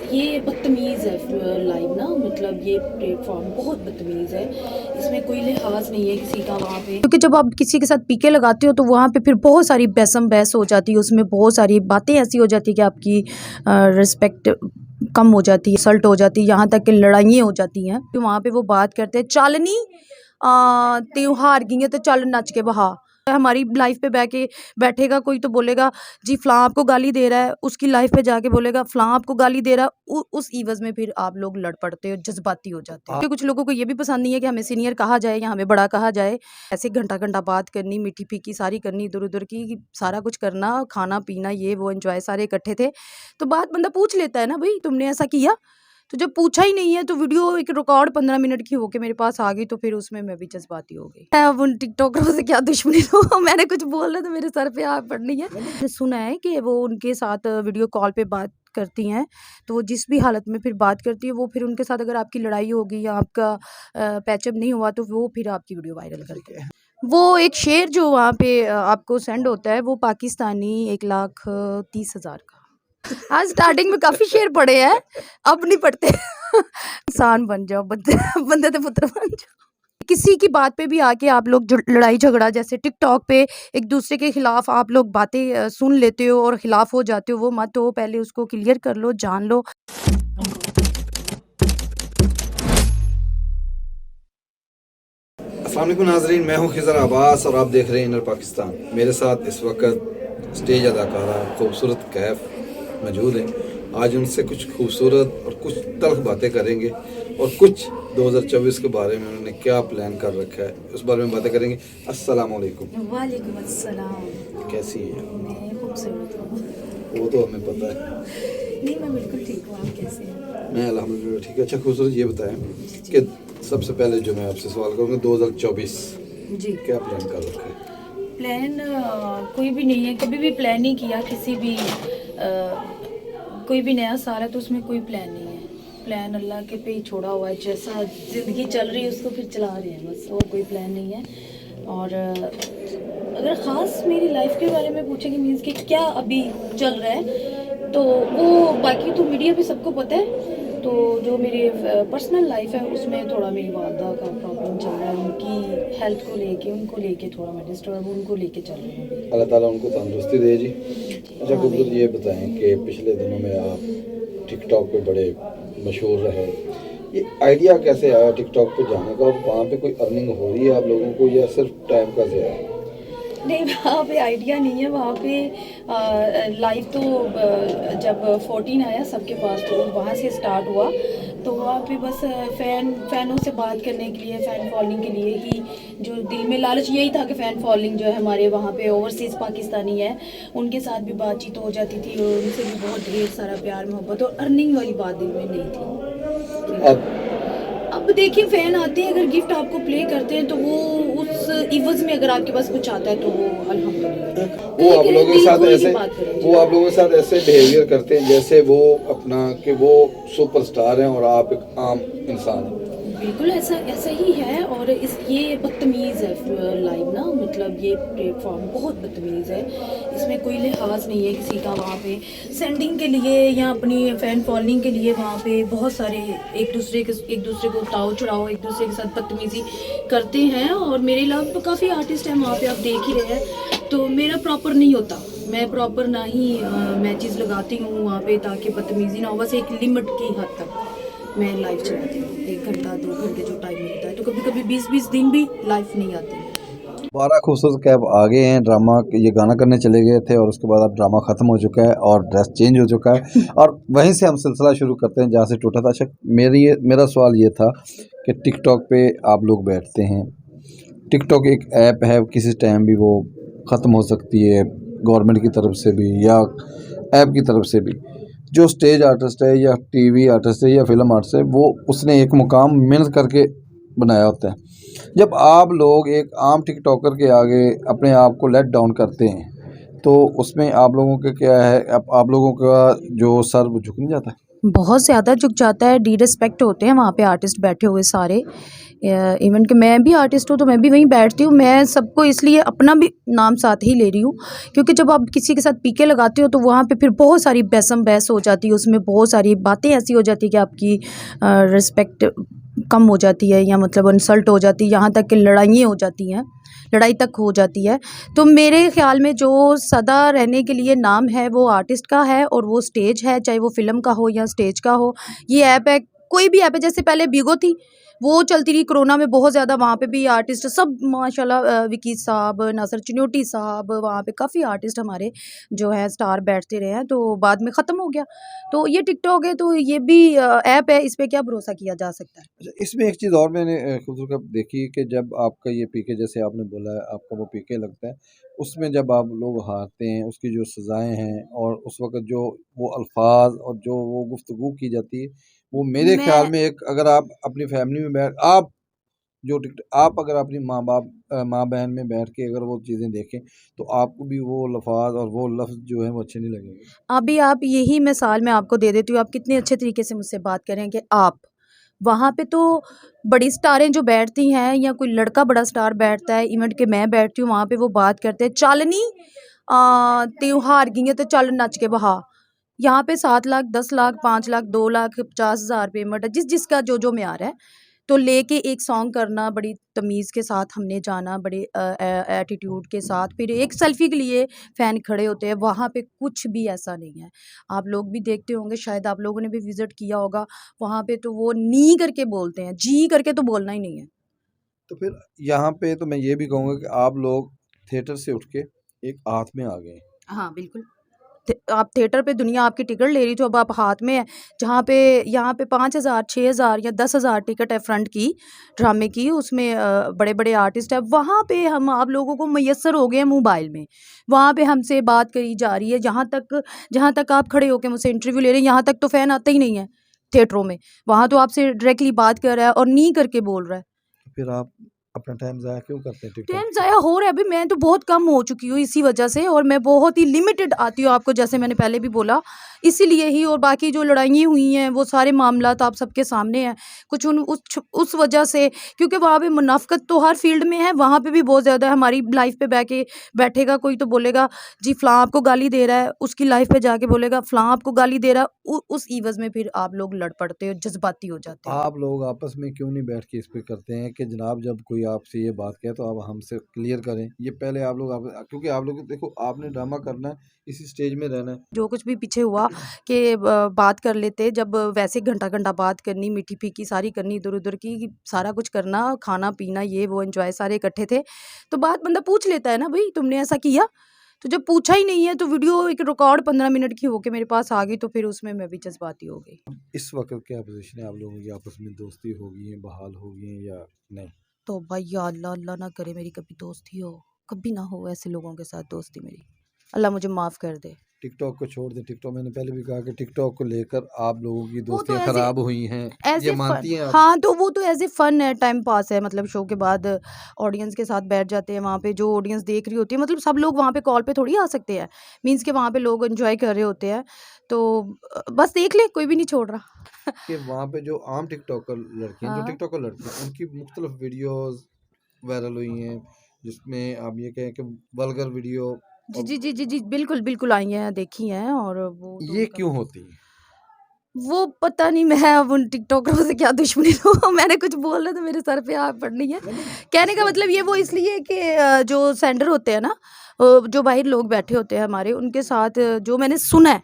ये बदतमीज़ है लाइव ना, मतलब ये प्लेटफॉर्म बहुत बदतमीज़ है। इसमें कोई लिहाज नहीं है किसी का वहाँ पे, क्योंकि जब आप किसी के साथ पीके लगाते हो तो वहाँ पे फिर बहुत सारी बहसम बहस हो जाती है, उसमें बहुत सारी बातें ऐसी हो जाती है कि आपकी रिस्पेक्ट कम हो जाती है, सल्ट हो जाती है, यहाँ तक कि लड़ाइयाँ हो जाती हैं। तो वहाँ पे वो बात करते हैं, चालनी त्योहार गई है तो चल नच के बहा। हमारी लाइफ पे बैठेगा कोई तो बोलेगा जी फलां आपको गाली दे रहा है, उसकी लाइफ पे जाके बोलेगा फलां आपको गाली दे रहा है। उस इवज में फिर आप लोग लड़ पड़ते हो, जज्बाती हो जाते हो। कुछ लोगों को ये भी पसंद नहीं है कि हमें सीनियर कहा जाए या हमें बड़ा कहा जाए। ऐसे घंटा घंटा बात करनी, मीठी फीकी सारी करनी, इधर उधर की सारा कुछ करना, खाना पीना ये वो एंजॉय सारे इकट्ठे थे। तो बात बंदा पूछ लेता है ना, भाई तुमने ऐसा किया। तो जब पूछा ही नहीं है तो वीडियो एक रिकॉर्ड 15 मिनट की होके मेरे पास आ गई, तो फिर उसमें मैं भी जज्बाती हो गई। मैं अब उन टिकटॉकरों से क्या दुश्मनी लूं मैंने कुछ बोला तो मेरे सर पे आ पड़नी है। मैंने सुना है कि वो उनके साथ वीडियो कॉल पे बात करती हैं, तो वो जिस भी हालत में फिर बात करती है, वो फिर उनके साथ अगर आपकी लड़ाई होगी या आपका पैचअप नहीं हुआ तो वो फिर आपकी वीडियो वायरल करते हैं। वो एक शेर जो वहाँ पे आपको सेंड होता है, वो पाकिस्तानी 1,30,000 का। आज स्टार्टिंग में काफ़ी शेर पढ़े हैं, अब नहीं पढ़ते। इंसान बन जाओ, बंदे बंदे ते पुत्र बन जाओ। किसी की बात पे भी आके आप लोग लड़ाई झगड़ा, जैसे टिकटॉक पे एक दूसरे के खिलाफ आप लोग बातें सुन लेते हो और खिलाफ हो जाते हो, वो मत हो। पहले उसको क्लियर कर लो, जान लो। अस्सलाम वालेकुम नाज़रीन, मैं हूं खिज़र अब्बास और आप देख रहे हैं इनर पाकिस्तान। मेरे साथ इस वक्त स्टेज अदाकारा खूबसूरत कैफ मौजूद हैं। आज उनसे कुछ खूबसूरत और कुछ तल्ख बातें करेंगे और कुछ 2024 के बारे में उन्होंने क्या प्लान कर रखा है उस बारे में बातें करेंगे। अस्सलाम वालेकुम। वालेकुम अस्सलाम। कैसी हैं? मैं खूबसूरत हूँ। वो तो हमें पता है। नहीं, मैं बिल्कुल ठीक हूँ। आप कैसे हैं? मैं अल्हम्दुलिल्लाह ठीक है। अच्छा खूबसूरत, ये बताएं कि सबसे पहले जो मैं आपसे सवाल करूँगा, 2024 जी, क्या प्लान कर रखा है? प्लान कोई भी नहीं है, कभी भी प्लान नहीं किया किसी भी कोई भी नया साल है तो उसमें कोई प्लान नहीं है। प्लान अल्लाह के पे ही छोड़ा हुआ है, जैसा ज़िंदगी चल रही है उसको फिर चला रहे हैं बस, और कोई प्लान नहीं है। और अगर ख़ास मेरी लाइफ के बारे में पूछेंगे, मीन्स कि क्या अभी चल रहा है, तो वो बाकी तो मीडिया पे सबको पता है। तो जो मेरी पर्सनल लाइफ है उसमें थोड़ा मेरी वालदा का प्रॉब्लम चल रहा है, उनकी हेल्थ को लेके, उनको लेके थोड़ा मैं डिस्टर्ब, उनको लेके चल रही हूँ अभी। अल्लाह ताला उनको तंदुरुस्ती दे जी। अच्छा खूबसूरत, ये बताएं कि पिछले दिनों में आप टिकटॉक पे बड़े मशहूर रहे। ये आइडिया कैसे आया टिकटॉक पे जाने का, और वहाँ पे कोई अर्निंग हो रही है आप लोगों को या सिर्फ टाइम का ज़ाया है? नहीं, वहाँ पे आइडिया नहीं है। वहाँ पे लाइव तो जब 14 आया सबके पास तो वहाँ से स्टार्ट हुआ। तो वहाँ पे बस फ़ैनों से बात करने के लिए, फ़ैन फॉलोइंग के लिए ही, जो दिल में लालच यही था कि फ़ैन फॉलोइंग जो है हमारे वहाँ पे ओवरसीज़ पाकिस्तानी है उनके साथ भी बातचीत हो जाती थी और उनसे भी बहुत ढेर सारा प्यार मोहब्बत, और अर्निंग वाली बात दिल में नहीं थी। अब अब देखिए, फैन आते हैं, अगर गिफ्ट आपको प्ले करते हैं तो वो उस इवज में अगर आपके पास कुछ आता है तो वो अल्हम्दुलिल्लाह। वो आप लोगों के साथ ऐसे बात करें वो आप लोगों के साथ ऐसे बिहेवियर करते हैं जैसे वो अपना कि वो सुपरस्टार हैं और आप एक आम इंसान हैं। बिल्कुल ऐसा ऐसा ही है। और ये बदतमीज़ है लाइव ना, मतलब ये प्लेटफॉर्म बहुत बदतमीज़ है। इसमें कोई लिहाज नहीं है किसी का। वहाँ पे सेंडिंग के लिए या अपनी फ़ैन फॉलोइंग के लिए वहाँ पे बहुत सारे एक दूसरे को ताव चढ़ाओ, एक दूसरे के साथ बदतमीज़ी करते हैं। और मेरे अलावा तो काफ़ी आर्टिस्ट हैं वहाँ पे, आप देख ही रहे हैं। तो मेरा प्रॉपर नहीं होता, मैं प्रॉपर ना ही मैचेस लगाती हूँ वहाँ पे ताकि बदतमीज़ी ना हो। बस एक लिमिट की हद तक मैं लाइव चलाती हूँ, 1 घंटा 2 घंटे जो टाइम मिलता है। तो कभी कभी 20-20 दिन भी लाइव नहीं आती। 12 खूबसूरत कैब आ गए हैं। ड्रामा ये गाना करने चले गए थे और उसके बाद अब ड्रामा ख़त्म हो चुका है और ड्रेस चेंज हो चुका है और वहीं से हम सिलसिला शुरू करते हैं जहाँ से टूटा था। अच्छा मेरा सवाल ये था कि टिकटॉक पे आप लोग बैठते हैं। टिकटॉक एक ऐप है, किसी टाइम भी वो ख़त्म हो सकती है, गवर्नमेंट की तरफ से भी या ऐप की तरफ से भी। जो स्टेज आर्टिस्ट है या टीवी आर्टिस्ट है या फिल्म आर्टिस्ट है, वो उसने एक मुकाम मेहनत करके बनाया होता है। जब आप लोग एक आम टिकटॉकर के आगे अपने आप को लेट डाउन करते हैं तो उसमें आप लोगों का क्या है, आप लोगों का जो सर वो झुक नहीं जाता? बहुत ज़्यादा झुक जाता है, डिसरिस्पेक्ट होते हैं वहाँ पे आर्टिस्ट बैठे हुए सारे। इवन कि मैं भी आर्टिस्ट हूँ तो मैं भी वहीं बैठती हूँ। मैं सबको इसलिए अपना भी नाम साथ ही ले रही हूँ क्योंकि जब आप किसी के साथ पीके लगाते हो तो वहाँ पे फिर बहुत सारी बहस हो जाती है, उसमें बहुत सारी बातें ऐसी हो जाती है कि आपकी रिस्पेक्ट कम हो जाती है या मतलब इंसल्ट हो जाती है, यहाँ तक कि लड़ाइयाँ हो जाती हैं, लड़ाई तक हो जाती है। तो मेरे ख़्याल में जो सदा रहने के लिए नाम है वो आर्टिस्ट का है और वो स्टेज है, चाहे वो फ़िल्म का हो या स्टेज का हो। ये ऐप है, कोई भी ऐप है, जैसे पहले बिगो थी, वो चलती रही कोरोना में बहुत ज़्यादा, वहाँ पे भी आर्टिस्ट सब माशाल्लाह विकी साहब, नासिर चिन्योटी साहब, वहाँ पे काफ़ी आर्टिस्ट हमारे जो हैं स्टार बैठते रहे हैं, तो बाद में ख़त्म हो गया। तो ये टिकटॉक है तो ये भी ऐप है, इस पे क्या भरोसा किया जा सकता है? अच्छा, इसमें एक चीज़ और मैंने खुद कब देखी कि जब आपका ये पीके, जैसे आपने बोला है आपका वो पीके लगता है, उसमें जब आप लोग हारते हैं उसकी जो सज़ाएँ हैं और उस वक़्त जो वो अल्फ़ाज़ और जो वो गुफ्तगू की जाती है, वो मेरे ख़्याल मैं में एक, अगर आप अपनी फ़ैमिली में बैठ आप जो टिक आप अगर अपनी माँ-बहन में बैठ के अगर वो चीज़ें देखें, तो आपको भी वो अल्फ़ाज़ और वो लफ्ज़ जो हैं वो अच्छे नहीं लगेंगे। अभी आप यही मिसाल मैं आपको दे देती हूँ, आप कितने अच्छे तरीके से मुझसे बात कर रहे हैं कि आप, वहाँ पे तो बड़ी स्टारें जो बैठती हैं या कोई लड़का बड़ा स्टार बैठता है, इवेंट के मैं बैठती हूँ, वहाँ पे वो बात करते हैं, "चल नी त्योहार गई है तो चल नच के बहा।" यहाँ पे 7 लाख, 10 लाख, 5 लाख, 2 लाख, 50,000 पेमेंट है, जिसका जो म्यार है। तो लेके एक सॉन्ग करना, बड़ी तमीज़ के साथ हमने जाना, बड़े एटीट्यूड के साथ, फिर एक सेल्फ़ी के लिए फ़ैन खड़े होते हैं, वहाँ पे कुछ भी ऐसा नहीं है। आप लोग भी देखते होंगे, शायद आप लोगों ने भी विज़िट किया होगा, वहाँ पे तो वो नी करके बोलते हैं, जी करके तो बोलना ही नहीं है। तो फिर यहाँ पे तो मैं ये भी कहूँगा कि आप लोग थिएटर से उठ के एक हाथ में आ गए हैं। हाँ, बिल्कुल। आप थिएटर पे दुनिया आपकी टिकट ले रही थी, अब आप हाथ में है, जहाँ पे यहाँ पे 5,000, 6,000 या 10,000 टिकट है फ्रंट की, ड्रामे की, उसमें बड़े-बड़े आर्टिस्ट हैं, वहाँ पे हम आप लोगों को मैसर हो गए हैं मोबाइल में। वहाँ पे हमसे बात करी जा रही है, जहाँ तक आप खड़े होके मुझसे इंटरव्यू ले रहे हैं, यहाँ तक तो फ़ैन आता ही नहीं है थिएटरों में। वहाँ तो आपसे डायरेक्टली बात कर रहा है और नी करके बोल रहा है। तो फिर आप अपना टाइम ज़ाया क्यों करते हैं टिकटॉक टाइम पे? ज़ाया हो रहा है, अभी मैं तो बहुत कम हो चुकी हूँ इसी वजह से, और मैं बहुत ही लिमिटेड आती हूँ, आपको जैसे मैंने पहले भी बोला, इसीलिए ही। और बाकी जो लड़ाइयाँ हुई हैं वो सारे मामलात आप सबके सामने हैं। कुछ उस वजह से, क्योंकि वहाँ पे मुनाफ़िकत तो हर फील्ड में है, वहाँ पे भी बहुत ज़्यादा है। हमारी लाइफ़ पे बैठेगा कोई तो बोलेगा जी फ़लाँ आपको गाली दे रहा है, उसकी लाइफ़ पे जाके बोलेगा फ़लाँ आपको गाली दे रहा है। उस एवज़ में फिर आप लोग लड़ पड़ते हो, जज़्बाती हो तो जाते हो। आप लोग आपस में क्यों नहीं बैठ के इस पे करते हैं कि जनाब जब कोई आपसे ये बात कहे तो आप हमसे क्लियर करें। ये पहले आप लोग क्योंकि आप लोग देखो आपने ड्रामा करना है, इसी स्टेज में रहना है। जो कुछ भी पीछे हुआ कि बात कर लेते, जब वैसे घंटा-घंटा बात करनी, मीठी-फीकी सारी करनी इधर-उधर की, सारा कुछ करना, खाना-पीना ये वो एन्जॉय सारे इकट्ठे थे। तो बात बंदा पूछ लेता है ना, भई तुमने ऐसा किया? तो जब पूछा ही नहीं है तो वीडियो एक रिकॉर्ड 15 मिनट की होके मेरे पास आ गई, तो फिर उसमें मैं भी जज़्बाती हो गई। इस वक़्त क्या पोज़ीशन है आप लोगों की, आपस में दोस्ती हो गई है, बहाल हो गई है या नहीं? तौबा या अल्लाह, अल्लाह ना करे मेरी कभी दोस्ती हो, कभी ना हो ऐसे लोगों के साथ दोस्ती मेरी। अल्लाह मुझे माफ़ कर दे। टिकटॉक को छोड़ दें, टिकटॉक मैंने पहले भी कहा कि टिकटॉक को लेकर आप लोगों की वो तो दोस्तियाँ खराब हुई हैं, एज़ ये ए फ़न, मानती हैं आप? हाँ, तो वो तो एज़ ए फ़न है, टाइम पास है, मतलब शो के बाद ऑडियंस के साथ बैठ जाते हैं वहाँ पे, जो ऑडियंस देख रही होती है, मतलब सब लोग वहाँ पे कॉल पे थोड़ी आ सकते हैं। मीन्स कि वहाँ पे लोग एन्जॉय कर रहे होते हैं, तो बस देख ले, कोई भी नहीं छोड़ रहा। कि वहाँ पे जो आम टिकटॉकर लड़कियाँ, जो हाँ। टिकटॉकर लड़कियाँ, उनकी मुख्तलिफ वीडियोज़ वायरल हुई हैं, जिसमें आप ये कहें कि वल्गर वीडियो, जी, और जी, जी, जी, जी, बिल्कुल, बिल्कुल आई हैं, देखी हैं, और वो तो ये उनका क्यों होती हैं? वो पता नहीं, मैं अब उन टिकटॉकरों से क्या दुश्मनी लूँ। मैंने कुछ बोला तो मेरे सर पे आ पड़नी है। नहीं, नहीं, कहने का इसमें मतलब ये वो इसलिए कि जो सेंडर होते हैं ना, जो बाहर लोग बैठे होते हैं हमारे, उनके साथ जो मैंने सुना है,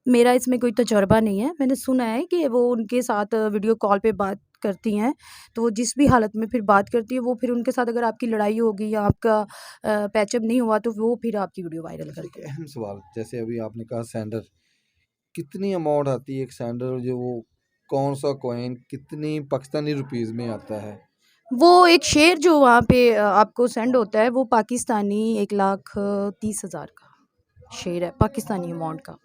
मेरा इसमें कोई तजुर्बा नहीं है, मैंने सुना है कि वो उनके साथ वीडियो कॉल पे बात करती हैं, तो वो जिस भी हालत में फिर बात करती है, वो फिर उनके साथ अगर आपकी लड़ाई होगी या आपका पैचअप नहीं हुआ, तो वो फिर आपकी वीडियो वायरल अच्छा, एक करते हैं। अहम सवाल, जैसे अभी आपने कहा सैंडल, कितनी अमाउंट आती है एक सैंडल, जो वो कौन सा कॉइन कितनी पाकिस्तानी रुपीज़ में आता है? वो एक शेर जो वहाँ पे आपको सेंड होता है, वो पाकिस्तानी 1,30,000 का शेर है, पाकिस्तानी अमाउंट का,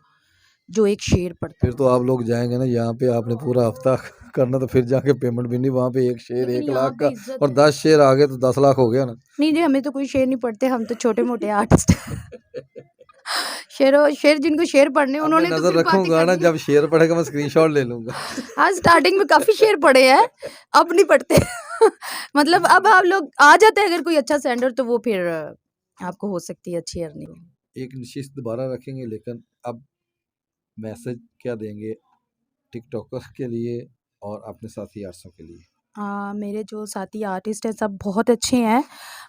जो एक शेर पड़ता फिर है। तो आप लोग जाएँगे ना, यहाँ पे आपने पूरा हफ्ता करना, तो फिर जाके पेमेंट भी नहीं, वहाँ पे एक शेर लेकिन 1 यहाँ लाख पे का, इज़्ज़त और है। 10 शेर आ गए तो 10 लाख हो गया ना। नहीं जी, हमें तो कोई शेर नहीं पड़ते, हम तो छोटे-मोटे आर्टिस्ट हैं। शेर जिनको शेर पढ़ने अब मैं उन्होंने तो नजर फिर बातें रखूंगा ना, करनी। जब शेर पढ़ेगा मैं स्क्रीनशॉट ले लूंगा। हाँ, स्टार्टिंग में काफी शेर पड़े हैं, अब नहीं पढ़ते। मतलब अब आप लोग आ जाते हैं अगर कोई अच्छा सेंडर, तो वो फिर आपको हो सकती है अच्छी अर्निंग। एक निश्चित दोबारा रखेंगे, लेकिन अब मैसेज क्या देंगे टिकटॉकर के लिए और अपने साथी आर्ट्सों के लिए? मेरे जो साथी आर्टिस्ट हैं सब बहुत अच्छे हैं,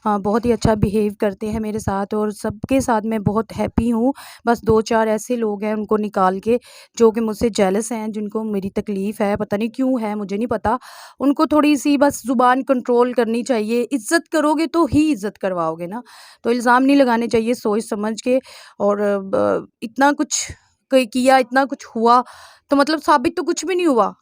बहुत ही अच्छा बिहेव करते हैं मेरे साथ, और सबके साथ मैं बहुत हैप्पी हूँ। बस 2-4 ऐसे लोग हैं उनको निकाल के, जो कि मुझसे जेलस हैं, जिनको मेरी तकलीफ़ है, पता नहीं क्यों है, मुझे नहीं पता। उनको थोड़ी-सी बस ज़ुबान कंट्रोल करनी चाहिए, इज़्ज़त करोगे तो ही इज़्ज़त करवाओगे ना, तो इल्ज़ाम नहीं लगाने चाहिए सोच समझ के। और इतना कुछ किया, इतना कुछ हुआ, तो मतलब साबित तो कुछ भी नहीं हुआ।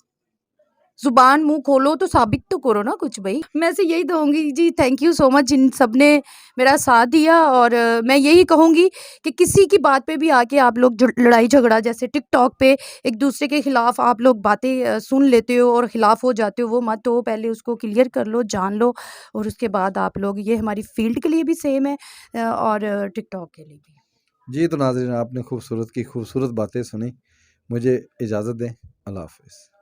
ज़ुबान मुँह खोलो तो साबित तो करो ना कुछ भई। मैं ऐसे यही कहूँगी जी, थैंक यू सो मच जिन सब ने मेरा साथ दिया, और मैं यही कहूँगी कि किसी की बात पे भी आके आप लोग जो लड़ाई झगड़ा जैसे टिकटॉक पे एक दूसरे के खिलाफ आप लोग बातें सुन लेते हो और खिलाफ हो जाते हो, वो मत हो। पहले उसको क्लियर कर लो, जान लो, और उसके बाद आप लोग, ये हमारी फ़ील्ड के लिए भी सेम है और टिकटॉक के लिए भी। जी, तो नाज़रीन, आपने खूबसूरत की खूबसूरत बातें सुनी। मुझे इजाज़त दें। अल्लाह हाफ़िज़।